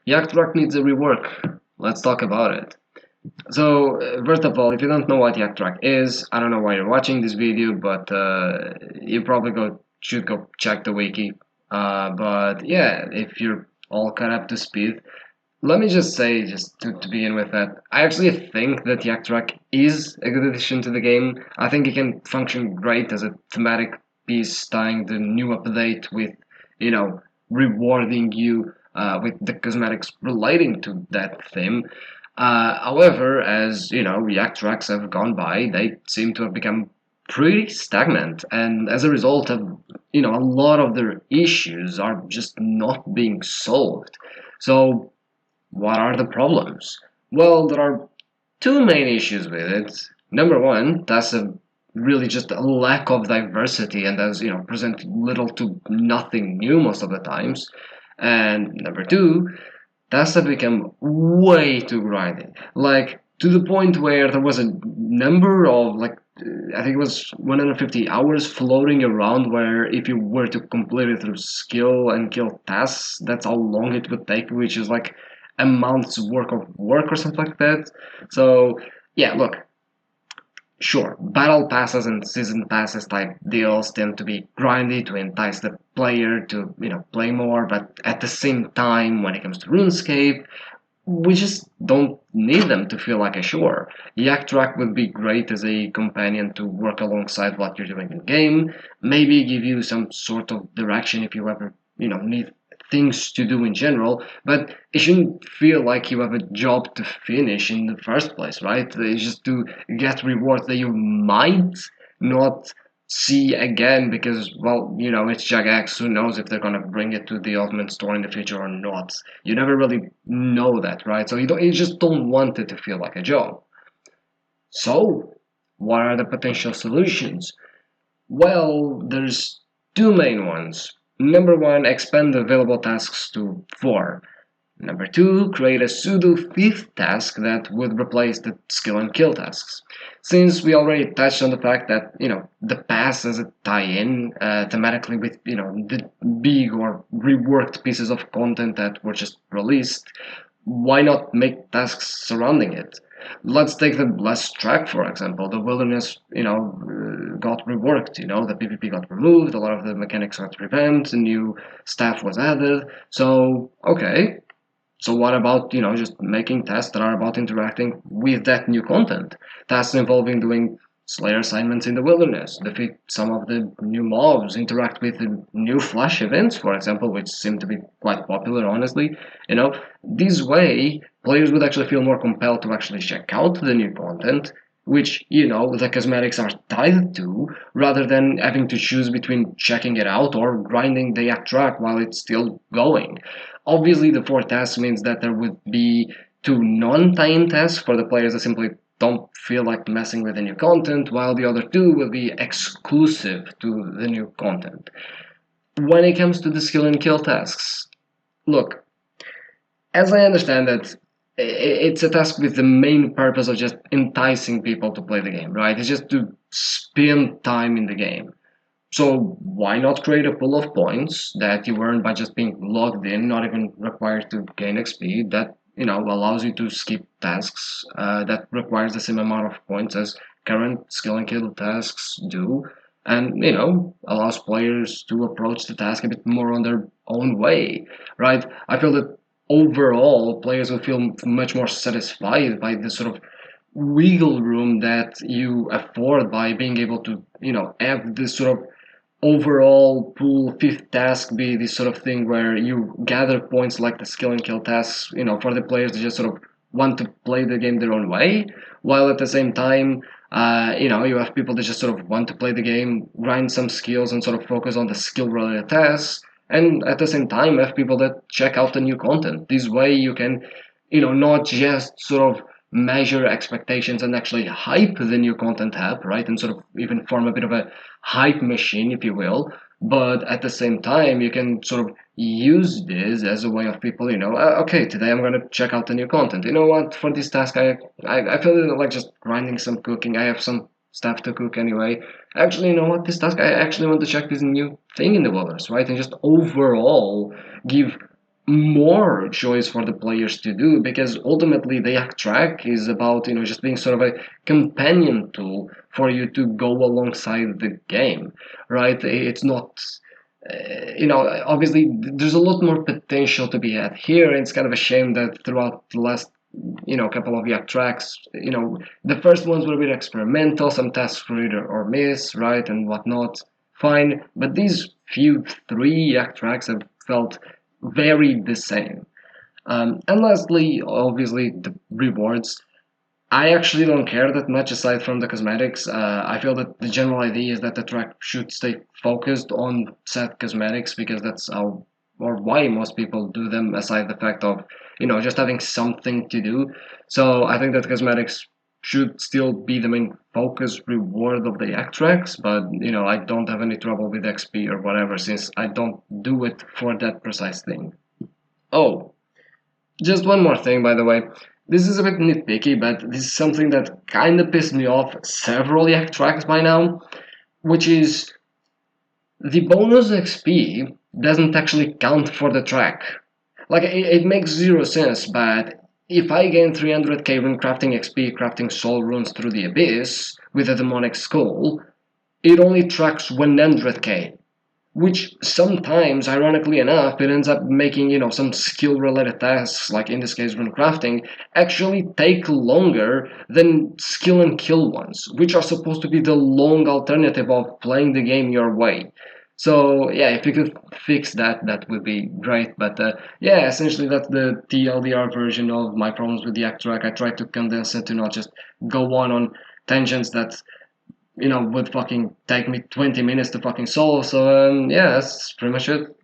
Yak Track needs a rework. Let's talk about it. So, first of all, if you don't know what Yak Track is, I don't know why you're watching this video, but you probably should go check the wiki. But yeah, if you're all caught up to speed, let me just say, just to begin with, that I actually think that Yak Track is a good addition to the game. I think it can function great as a thematic piece tying the new update with, you know, rewarding you with the cosmetics relating to that theme. However, as you know, Yak Tracks have gone by, they seem to have become pretty stagnant, and as a result of, a lot of their issues are just not being solved. So what are the problems? Well, there are two main issues with it. Number one, that's a really just a lack of diversity and does, present little to nothing new most of the times. And number two, that's have become way too grindy. Like to the point where there was a number of I think it was 150 hours floating around where if you were to complete it through skill and kill tasks, that's how long it would take, which is like a month's work of work or something like that. So yeah, look, sure, battle passes and season passes type deals tend to be grindy to entice the player to, play more, but at the same time, when it comes to RuneScape, we just don't need them to feel like a chore. Yak Track would be great as a companion to work alongside what you're doing in game, maybe give you some sort of direction if you ever, need things to do in general, but it shouldn't feel like you have a job to finish in the first place, right? It's just to get rewards that you might not see again because, well, it's Jagex. Who knows if they're gonna bring it to the Ultimate Store in the future or not? You never really know that, right? So you just don't want it to feel like a job. So, what are the potential solutions? Well, there's two main ones. Number one, expand the available tasks to four. Number two, create a pseudo fifth task that would replace the skill and kill tasks. Since we already touched on the fact that, the pass as a tie-in thematically with, the big or reworked pieces of content that were just released, why not make tasks surrounding it? Let's take the last track, for example. The wilderness, got reworked. The PvP got removed, a lot of the mechanics got revamped, a new staff was added. So, okay, so what about, just making tasks that are about interacting with that new content? Tasks involving doing Slayer assignments in the wilderness, defeat some of the new mobs, interact with the new flash events, for example, which seem to be quite popular, honestly. This way, players would actually feel more compelled to actually check out the new content, which, the cosmetics are tied to, rather than having to choose between checking it out or grinding the Yak Track while it's still going. Obviously, the fourth task means that there would be two non-tie-in tasks for the players that simply don't feel like messing with the new content, while the other two will be exclusive to the new content. When it comes to the skill and kill tasks, look, as I understand it, it's a task with the main purpose of just enticing people to play the game, right? It's just to spend time in the game. So why not create a pool of points that you earn by just being logged in, not even required to gain XP, that allows you to skip tasks that requires the same amount of points as current skill and kill tasks do, and allows players to approach the task a bit more on their own way, right? I feel that overall players will feel much more satisfied by the sort of wiggle room that you afford by being able to have this sort of overall pool fifth task be this sort of thing where you gather points like the skill and kill tasks, for the players to just sort of want to play the game their own way, while at the same time, you have people that just sort of want to play the game, grind some skills, and sort of focus on the skill related tasks, and at the same time have people that check out the new content. This way you can, not just sort of measure expectations and actually hype the new content up, right? And sort of even form a bit of a hype machine, if you will. But at the same time, you can sort of use this as a way of people, okay, today I'm going to check out the new content. You know what? For this task, I feel like just grinding some cooking. I have some stuff to cook anyway. Actually, you know what? This task, I actually want to check this new thing in the wilderness, right? And just overall give more choice for the players to do, because ultimately the Yak Track is about just being sort of a companion tool for you to go alongside the game, right? It's not obviously there's a lot more potential to be had here. It's kind of a shame that throughout the last couple of Yak Tracks, the first ones were a bit experimental, some tasks were either or miss, right, and whatnot, fine, but these few three Yak Tracks have felt very the same. And lastly, obviously, the rewards. I actually don't care that much aside from the cosmetics. I feel that the general idea is that the track should stay focused on set cosmetics, because that's how or why most people do them, aside the fact of, just having something to do. So I think that cosmetics should still be the main focus reward of the act tracks, but I don't have any trouble with XP or whatever, since I don't do it for that precise thing. Oh, just one more thing, by the way. This is a bit nitpicky, but this is something that kind of pissed me off several Yak tracks by now, which is the bonus XP doesn't actually count for the track. Like, it makes zero sense, but if I gain 300k when crafting XP, crafting soul runes through the abyss with a demonic skull, it only tracks 100k, which sometimes, ironically enough, it ends up making, some skill-related tasks, like in this case rune crafting, actually take longer than skill and kill ones, which are supposed to be the long alternative of playing the game your way. So yeah, if you could fix that, that would be great. But yeah, essentially that's the TLDR version of my problems with the Yak Track. I tried to condense it to not just go on tangents that would fucking take me 20 minutes to fucking solve. So, yeah, that's pretty much it.